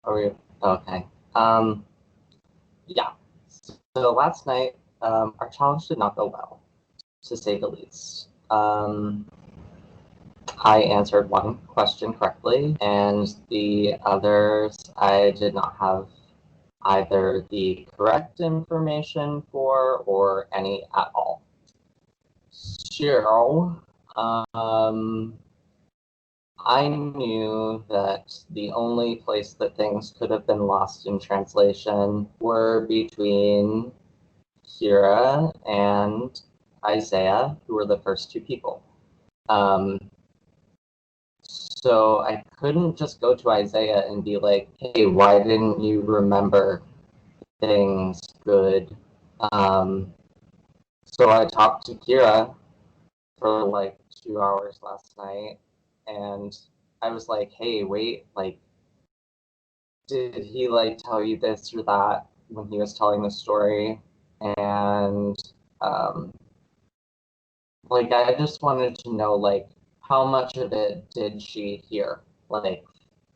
Are we okay? Um, yeah. So last night, our challenge did not go well, to say the least. I answered one question correctly, and the others I did not have either the correct information for or any at all. So, I knew that the only place that things could have been lost in translation were between Kira and Isaiah, who were the first two people. So I couldn't just go to Isaiah and be like, hey, why didn't you remember things good? So I talked to Kira for like 2 hours last night, and I was like, hey, wait, like, did he like tell you this or that when he was telling the story? And um, like, I just wanted to know, like, how much of it did she hear? Like,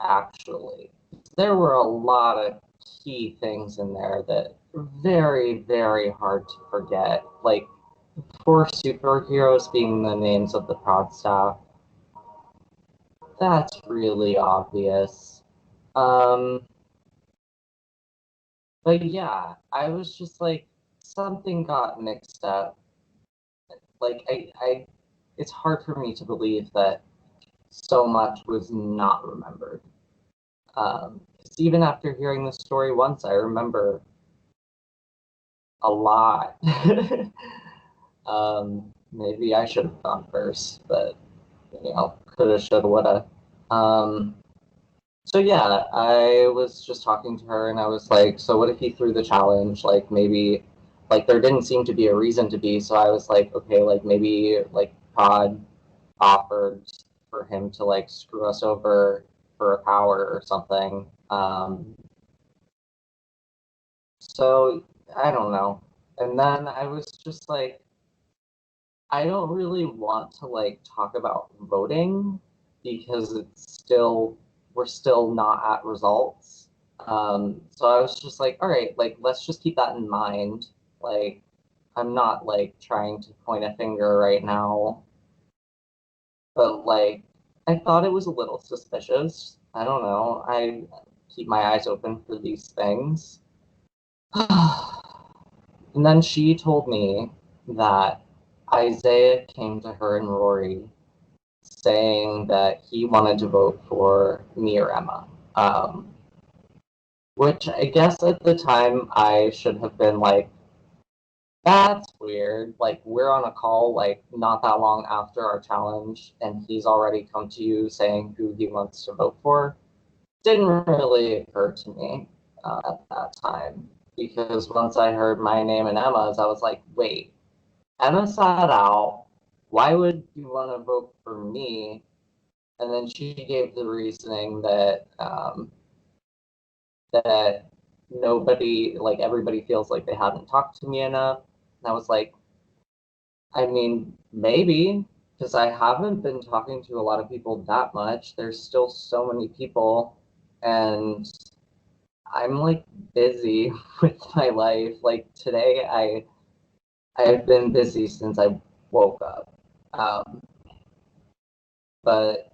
actually, there were a lot of key things in there that are very, very hard to forget. Like, poor superheroes being the names of the prod staff. That's really obvious. Um, but yeah, I was just like, something got mixed up. Like, it's hard for me to believe that so much was not remembered. 'Cause even after hearing the story once, I remember a lot. Maybe I should have gone first, but coulda, shoulda, woulda. Um, so yeah, I was just talking to her, and I was like, so what if he threw the challenge? Like maybe, like there didn't seem to be a reason to be. So I was like, okay, like maybe like Todd offered for him to like screw us over for a power or something. So I don't know. And then I was just like, I don't really want to like talk about voting because we're still not at results. So I was just like, all right, like let's just keep that in mind. Like I'm not like trying to point a finger right now, but like I thought it was a little suspicious. I don't know. I keep my eyes open for these things. And then she told me that Isaiah came to her and Rory saying that he wanted to vote for me or Emma. Which I guess at the time I should have been like, that's weird. Like, we're on a call, like, not that long after our challenge, and he's already come to you saying who he wants to vote for. Didn't really occur to me at that time. Because once I heard my name and Emma's, I was like, wait, Emma sat out. Why would you want to vote for me? And then she gave the reasoning that nobody, like everybody feels like they hadn't talked to me enough. And I was like, I mean, maybe, because I haven't been talking to a lot of people that much. There's still so many people, and I'm like busy with my life. Like today, I've been busy since I woke up. Um, but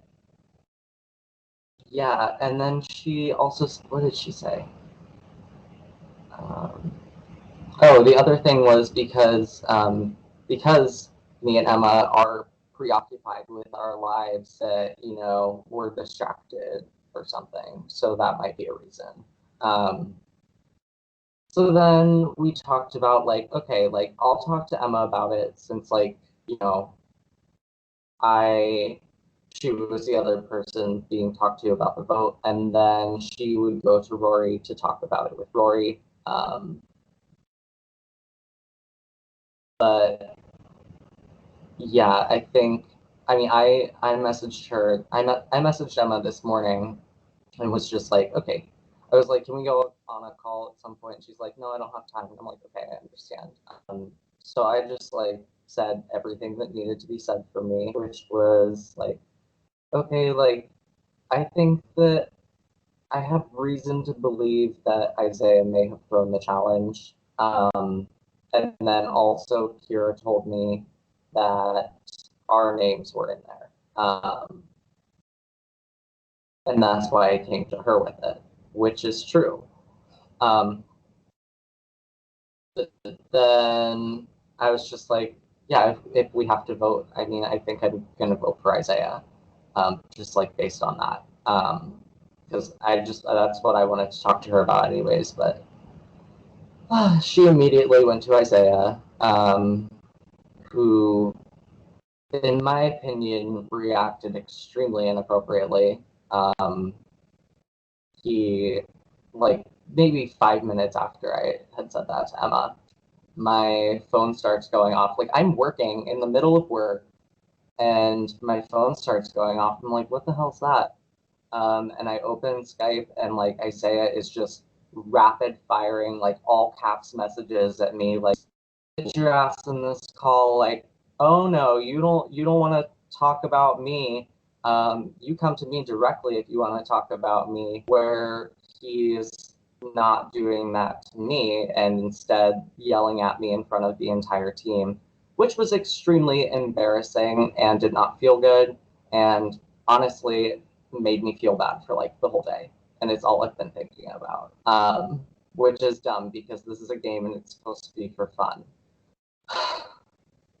yeah, and then she also, what did she say? Um, oh, the other thing was because me and Emma are preoccupied with our lives that we're distracted or something. So that might be a reason. Um, so then we talked about like, okay, like I'll talk to Emma about it since like I she was the other person being talked to about the vote, and then she would go to Rory to talk about it with Rory. But yeah, I think. I mean, I messaged her. I messaged Emma this morning, and was just like, okay. I was like, can we go on a call at some point? And she's like, no, I don't have time. And I'm like, okay, I understand. So I just like said everything that needed to be said for me, which was like, okay, like I think that I have reason to believe that Isaiah may have thrown the challenge. And then also Kira told me that our names were in there. And that's why I came to her with it, which is true. Then I was just like, yeah, if we have to vote, I mean, I think I'm going to vote for Isaiah, just like based on that. Because that's what I wanted to talk to her about anyways. But she immediately went to Isaiah, who, in my opinion, reacted extremely inappropriately. He, like, maybe 5 minutes after I had said that to Emma, my phone starts going off. Like, I'm working in the middle of work, and my phone starts going off. I'm like, what the hell's that? And I open Skype, and like Isaiah is just rapid firing like all caps messages at me, like, get your ass in this call. Like, oh no, you don't want to talk about me. You come to me directly if you want to talk about me. Where he's not doing that to me and instead yelling at me in front of the entire team, which was extremely embarrassing and did not feel good. And honestly, made me feel bad for like the whole day. And it's all I've been thinking about. Which is dumb because this is a game and it's supposed to be for fun.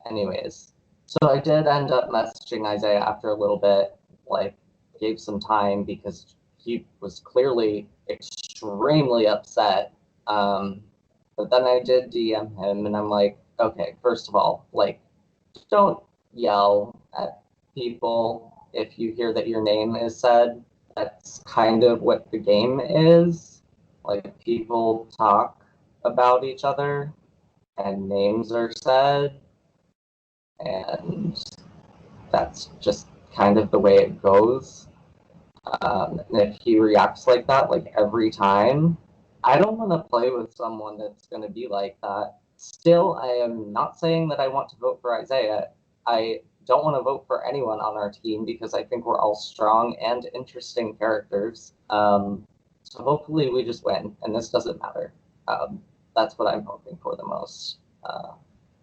Anyways, so I did end up messaging Isaiah after a little bit, like, gave some time because he was clearly extremely upset. But then I did DM him, and I'm like, okay, first of all, like, don't yell at people if you hear that your name is said. That's kind of what the game is. Like, people talk about each other, and names are said, and that's just kind of the way it goes. And if he reacts like that, like every time, I don't want to play with someone that's going to be like that. Still, I am not saying that I want to vote for Isaiah. I don't want to vote for anyone on our team because I think we're all strong and interesting characters. So hopefully we just win, and this doesn't matter. That's what I'm hoping for the most.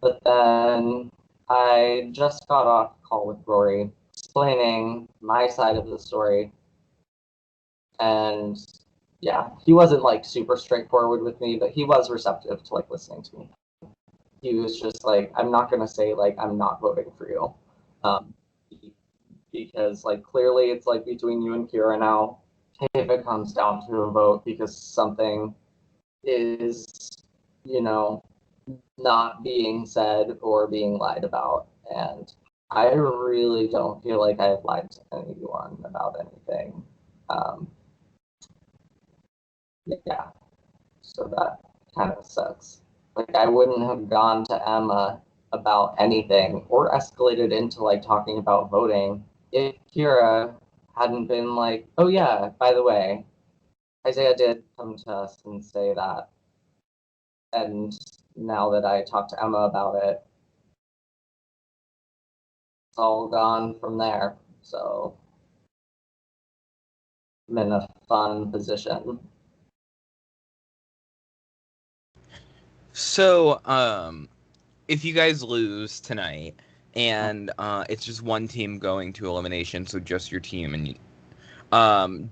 But then I just got off a call with Rory explaining my side of the story. And yeah, he wasn't like super straightforward with me, but he was receptive to like listening to me. He was just like, I'm not going to say like I'm not voting for you. Um, because like clearly it's like between you and Kira now. If it comes down to a vote because something is, you know, not being said or being lied about. And I really don't feel like I've lied to anyone about anything. Yeah, so that kind of sucks. Like, I wouldn't have gone to Emma about anything or escalated into like talking about voting if Kira hadn't been like, oh yeah, by the way, Isaiah did come to us and say that. And now that I talked to Emma about it, it's all gone from there. So I'm in a fun position. So, if you guys lose tonight and it's just one team going to elimination, so just your team, and um,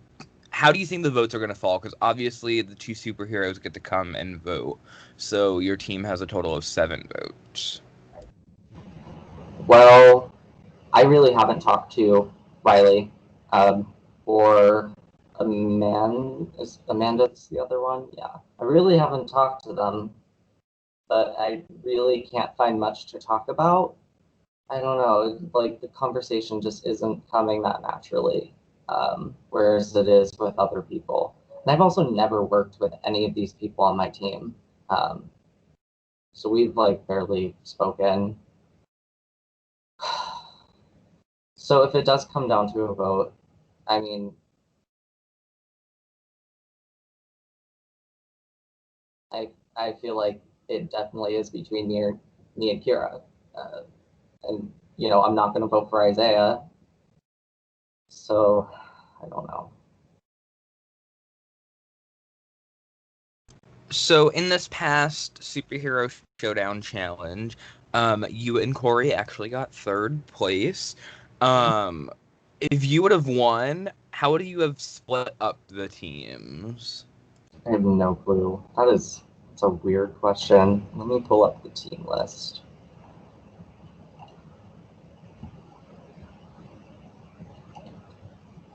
how do you think the votes are going to fall? Because obviously the two superheroes get to come and vote, so your team has a total of 7 votes. Well, I really haven't talked to Riley or Amanda's the other one. Yeah, I really haven't talked to them, but I really can't find much to talk about. I don't know, like the conversation just isn't coming that naturally, whereas it is with other people. And I've also never worked with any of these people on my team, um, so we've like barely spoken. So if it does come down to a vote, I mean, I feel like it definitely is between me and Kira, uh, and I'm not going to vote for Isaiah, so I don't know. So in this past superhero showdown challenge, you and Corey actually got third place. Um, if you would have won, how would you have split up the teams? I have no clue. It's a weird question. Let me pull up the team list.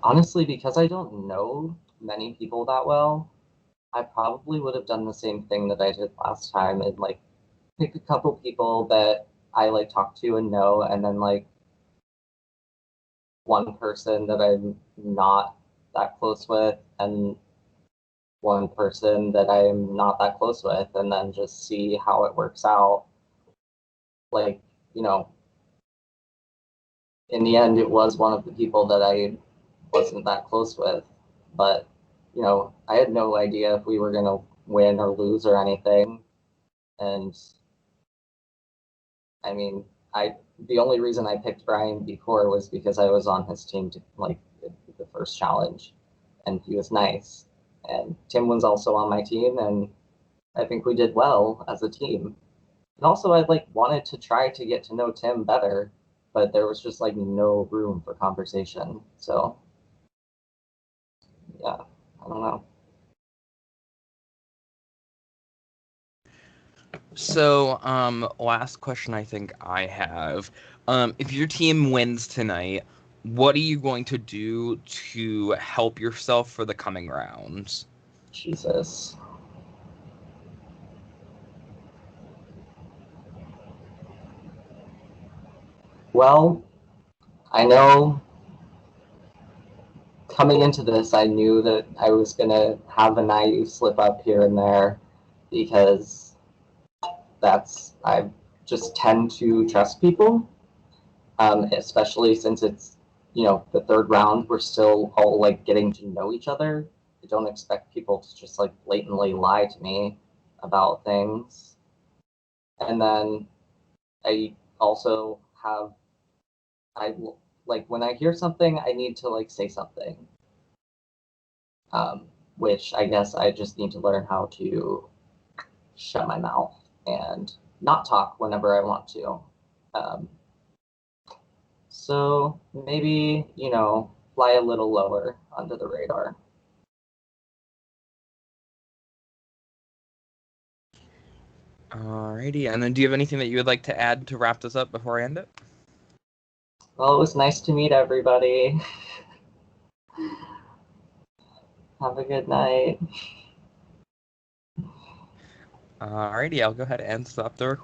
Honestly, because I don't know many people that well, I probably would have done the same thing that I did last time and like pick a couple people that I like talk to and know, and then like one person that I'm not that close with, and one person that I'm not that close with, and then just see how it works out. Like, you know, in the end, it was one of the people that I wasn't that close with, but I had no idea if we were gonna win or lose or anything, and I mean, I the only reason I picked Brian before was because I was on his team to like the first challenge, and he was nice. And Tim was also on my team, and I think we did well as a team. And also, I like wanted to try to get to know Tim better, but there was just like no room for conversation. So yeah, I don't know. So, last question I think I have. If your team wins tonight, what are you going to do to help yourself for the coming rounds? Jesus. Well, I know coming into this, I knew that I was going to have a naive slip up here and there because I just tend to trust people, especially since it's, the third round. We're still all like getting to know each other. I don't expect people to just like blatantly lie to me about things. And then I also have, I like when I hear something, I need to like say something. Which I guess I just need to learn how to shut my mouth and not talk whenever I want to. Um, so maybe, fly a little lower under the radar. Alrighty, and then do you have anything that you would like to add to wrap this up before I end it? Well, it was nice to meet everybody. Have a good night. Alrighty, I'll go ahead and stop the recording.